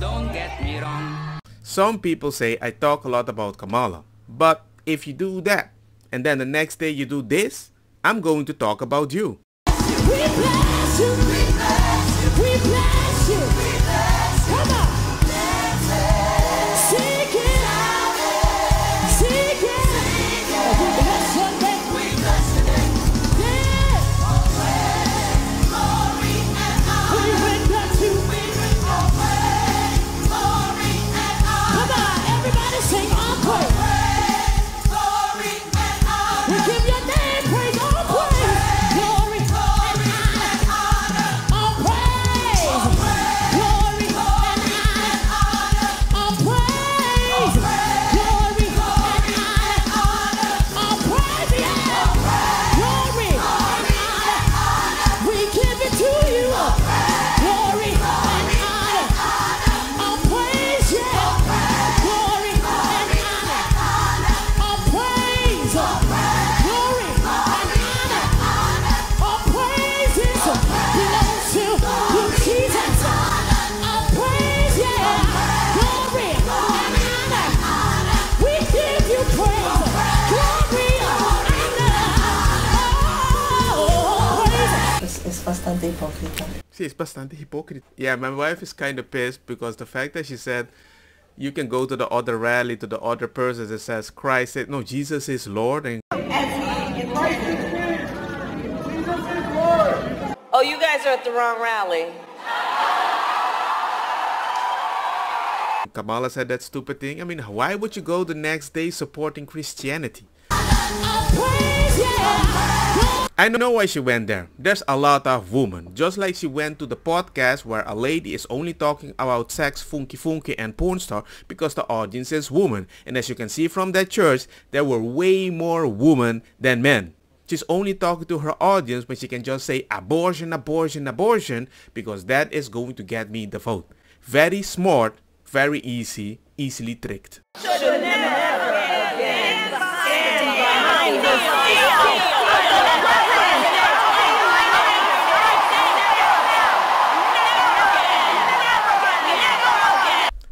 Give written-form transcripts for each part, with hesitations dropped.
Don't get me wrong. Some people say I talk a lot about Kamala, but if you do that, and then the next day you do this, I'm going to talk about you. We bless you, we bless you, we bless you, we bless you. Come on. Seek it, seek it. We bless your name, we bless your name. Yeah. Glory and honor. We render to, we render praise, glory and honor. Come on, everybody sing all praise, glory and honor. We give your name praise, all praise. Bastante hipócrita. Sí, es bastante hipócrita. Yeah, my wife is kind of pissed because the fact that she said you can go to the other rally, to the other person that says Christ said, no, Jesus is Lord. And oh, you guys are at the wrong rally. Kamala said that stupid thing. I mean, why would you go the next day supporting Christianity? I know why she went there. There's a lot of women. Just like she went to the podcast where a lady is only talking about sex, funky and porn star because the audience is women. And as you can see from that church, there were way more women than men. She's only talking to her audience when she can just say abortion, abortion, abortion, because that is going to get me the vote. Very smart, very easy, easily tricked. Should never again stand behind this.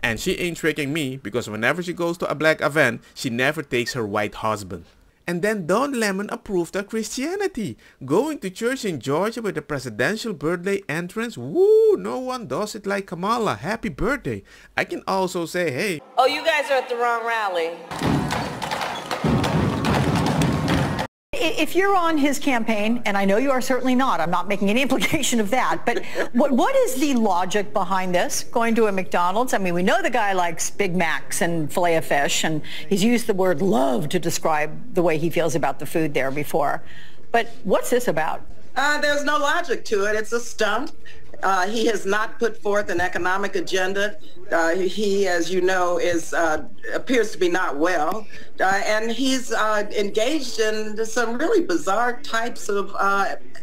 And she ain't tricking me because whenever she goes to a black event, she never takes her white husband. And then Don Lemon approved of Christianity. Going to church in Georgia with a presidential birthday entrance. Woo, no one does it like Kamala. Happy birthday. I can also say, hey. Oh, you guys are at the wrong rally. If you're on his campaign, and I know you are certainly not, I'm not making any implication of that, but what is the logic behind this? Going to a McDonald's? I mean, we know the guy likes Big Macs and filet of fish, and he's used the word love to describe the way he feels about the food there before. But what's this about? There's no logic to it. It's a stunt. He has not put forth an economic agenda. He, as you know, appears to be not well, and he's engaged in some really bizarre types of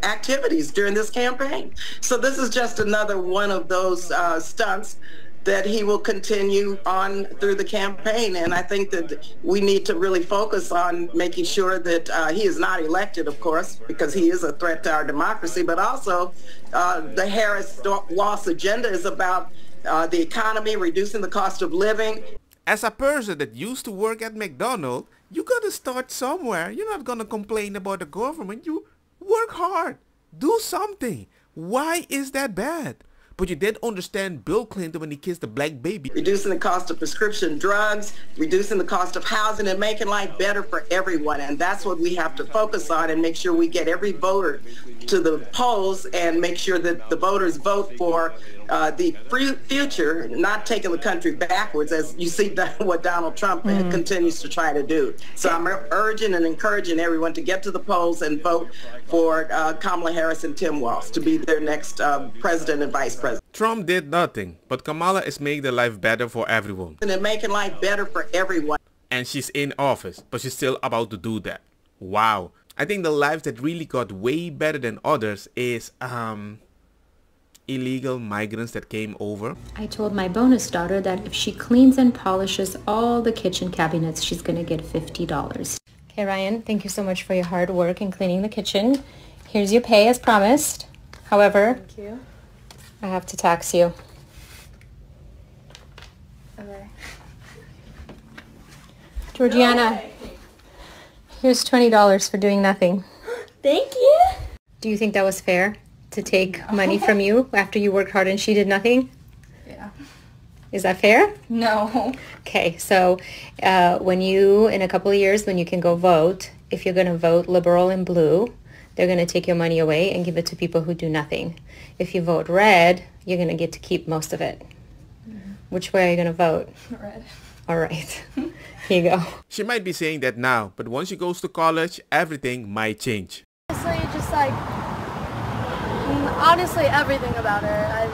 activities during this campaign. So this is just another one of those stunts that he will continue on through the campaign. And I think that we need to really focus on making sure that he is not elected, of course, because he is a threat to our democracy, but also the Harris-Walsh agenda is about the economy, reducing the cost of living. As a person that used to work at McDonald's, you gotta start somewhere. You're not gonna complain about the government. You work hard. Do something. Why is that bad? But you did understand Bill Clinton when he kissed the black baby. Reducing the cost of prescription drugs, reducing the cost of housing, and making life better for everyone. And that's what we have to focus on and make sure we get every voter to the polls and make sure that the voters vote for the future, not taking the country backwards, as you see what Donald Trump continues to try to do. So I'm urging and encouraging everyone to get to the polls and vote for Kamala Harris and Tim Walz to be their next president and vice president. Trump did nothing, but Kamala is making the life better for everyone. And making life better for everyone. And she's in office, but she's still about to do that. Wow. I think the life that really got way better than others is illegal migrants that came over. I told my bonus daughter that if she cleans and polishes all the kitchen cabinets, she's gonna get $50. Okay, Ryan, thank you so much for your hard work in cleaning the kitchen. Here's your pay as promised. However, thank you. I have to tax you. Okay. Georgiana, here's $20 for doing nothing. Thank you. Do you think that was fair to take money from you after you worked hard and she did nothing? Yeah. Is that fair? No. Okay, so when you, in a couple of years, when you can go vote, if you're going to vote liberal and blue, they're going to take your money away and give it to people who do nothing. If you vote red, you're going to get to keep most of it. Mm-hmm. Which way are you going to vote? Red. All right. Here you go. She might be saying that now, but once she goes to college, everything might change. Honestly, just like, honestly, everything about her.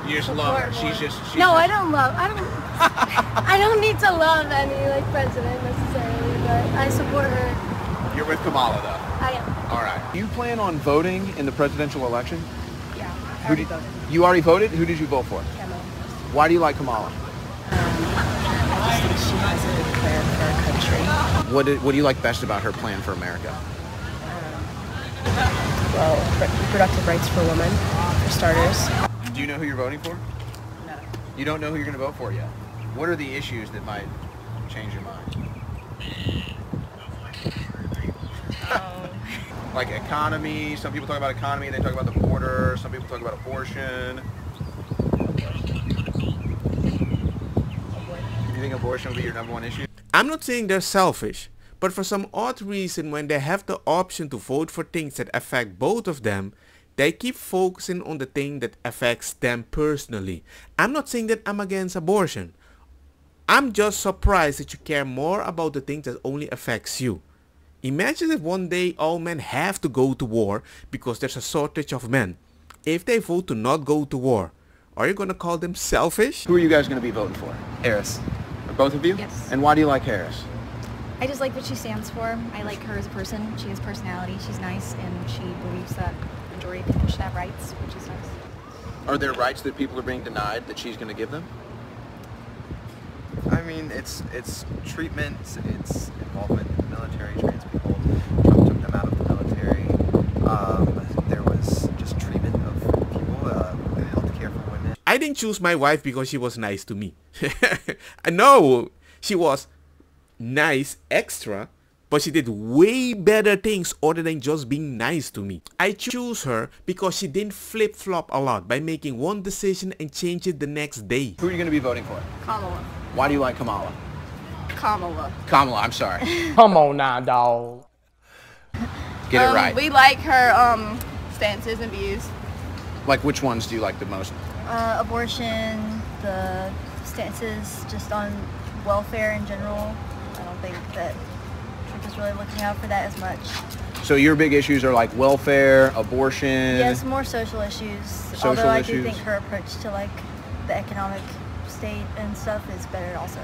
You just love her. She's no, I don't love. I don't need to love any like president necessarily, but I support her. You're with Kamala, though. I am. All right. Do you plan on voting in the presidential election? Yeah. I already voted. You already voted? Who did you vote for? Kamala. Why do you like Kamala? I just think she has a good plan for our country. What do you like best about her plan for America? Well, reproductive rights for women, for starters. Do you know who you're voting for? No. You don't know who you're going to vote for yet. What are the issues that might change your mind? Like economy. Some people talk about economy. They talk about the border. Some people talk about abortion. Do you think abortion will be your number one issue? I'm not saying they're selfish, but for some odd reason when they have the option to vote for things that affect both of them, they keep focusing on the thing that affects them personally. I'm not saying that I'm against abortion. I'm just surprised that you care more about the things that only affects you. Imagine if one day all men have to go to war because there's a shortage of men. If they vote to not go to war, are you going to call them selfish? Who are you guys going to be voting for? Harris. Both of you? Yes. And why do you like Harris? I just like what she stands for. I like her as a person. She has personality. She's nice, and she believes that the majority of people should have rights, which is nice. Are there rights that people are being denied that she's going to give them? I mean, it's treatment, it's involvement in the military, trans people. Trump took them out of the military. There was just treatment of people, health care for women. I didn't choose my wife because she was nice to me. No, she was nice extra, but she did way better things other than just being nice to me. I choose her because she didn't flip-flop a lot by making one decision and change it the next day. Who are you going to be voting for? Kamala. Why do you like Kamala? Kamala. Kamala, I'm sorry. Come on now, dog. Get it right. We like her stances and views. Like which ones do you like the most? Abortion, the stances just on welfare in general. I don't think that Trump is really looking out for that as much. So your big issues are like welfare, abortion. Yes, more social issues. Although I do think her approach to like the economic state and stuff is better also.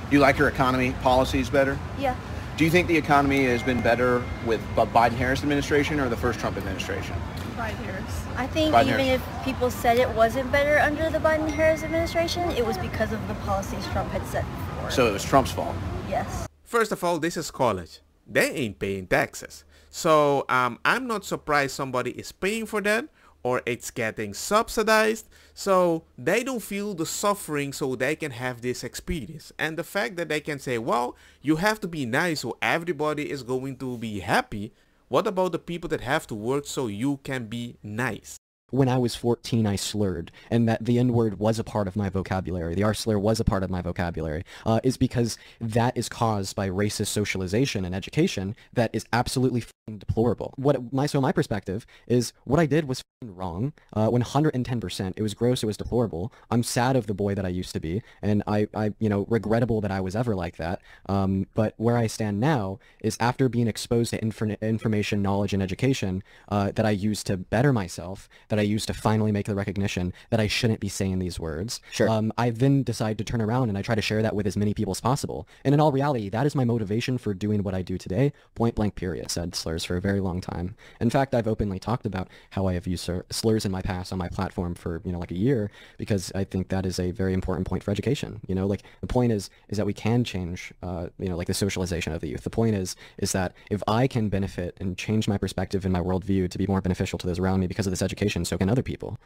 Do you like her economy policies better? Yeah. Do you think the economy has been better with the Biden-Harris administration or the first Trump administration? Biden-Harris. I think even if people said it wasn't better under the Biden-Harris administration, it was because of the policies Trump had set before. So it was Trump's fault? Yes. First of all, this is college. They ain't paying taxes. So I'm not surprised somebody is paying for that or it's getting subsidized. So they don't feel the suffering so they can have this experience. And the fact that they can say, well, you have to be nice so everybody is going to be happy. What about the people that have to work so you can be nice? When I was 14, I slurred, and that the N-word was a part of my vocabulary. The R-slur was a part of my vocabulary, is because that is caused by racist socialization and education that is absolutely deplorable. My perspective is what I did was wrong, 110%. It was gross, it was deplorable. I'm sad of the boy that I used to be, and I regrettable that I was ever like that. But where I stand now is after being exposed to information, knowledge, and education that I used to better myself, that I used to finally make the recognition that I shouldn't be saying these words. Sure. I then decide to turn around and I try to share that with as many people as possible. And in all reality, that is my motivation for doing what I do today, point blank period. Said slurs for a very long time. In fact, I've openly talked about how I have used slurs in my past on my platform for, like a year, because I think that is a very important point for education. Like the point is that we can change, like the socialization of the youth. The point is that if I can benefit and change my perspective and my worldview to be more beneficial to those around me because of this education, so can other people.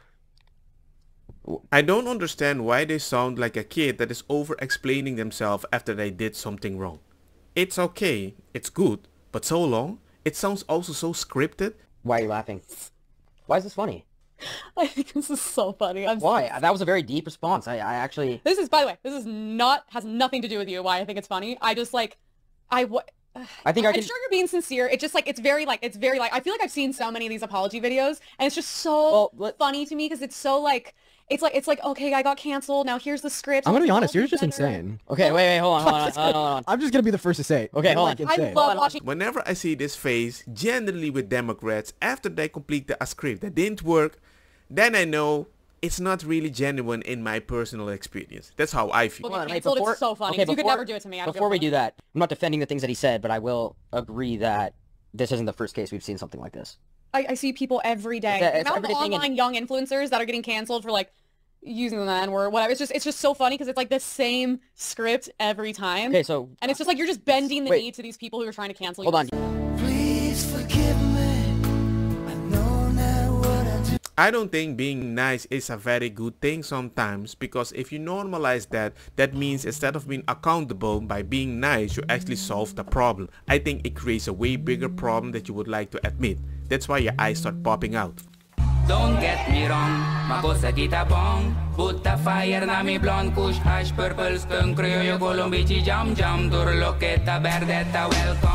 I don't understand why they sound like a kid that is over-explaining themselves after they did something wrong. It's okay, it's good, but so long, it sounds also so scripted. Why are you laughing? Why is this funny? I think this is so funny. Why? That was a very deep response. I actually... This is, by the way, this is not, has nothing to do with you, why I think it's funny. I just, like, I'm sure you're being sincere. It's just, like, it's very, like, I feel like I've seen so many of these apology videos, and it's just so funny to me, because it's so, like, it's like, okay, I got canceled, now here's the script. I'm gonna be honest, you're just insane. Okay, wait, hold on. I'm just gonna be the first to say it. Okay, hold on. I love watching. Whenever I see this phase, generally with Democrats, after they complete a script that didn't work, then I know it's not really genuine in my personal experience. That's how I feel. It's so funny. You could never do it to me. Before we do that, I'm not defending the things that he said, but I will agree that this isn't the first case we've seen something like this. I see people every day. The amount of online young influencers that are getting canceled for, like, using the N-word, whatever. It's just so funny because it's like the same script every time. Okay, so... And it's just like you're just bending the knee to these people who are trying to cancel you. Hold on. Please forgive me. I know now what I do. I don't think being nice is a very good thing sometimes, because if you normalize that, that means instead of being accountable by being nice, you actually solve the problem. I think it creates a way bigger problem that you would like to admit. That's why your eyes start popping out. Don't get me wrong, makosa kita bong. Butta fire na mi blonde kush hash purple skunk. Criollo colombici jam jam. Durloketa berdetta welcome.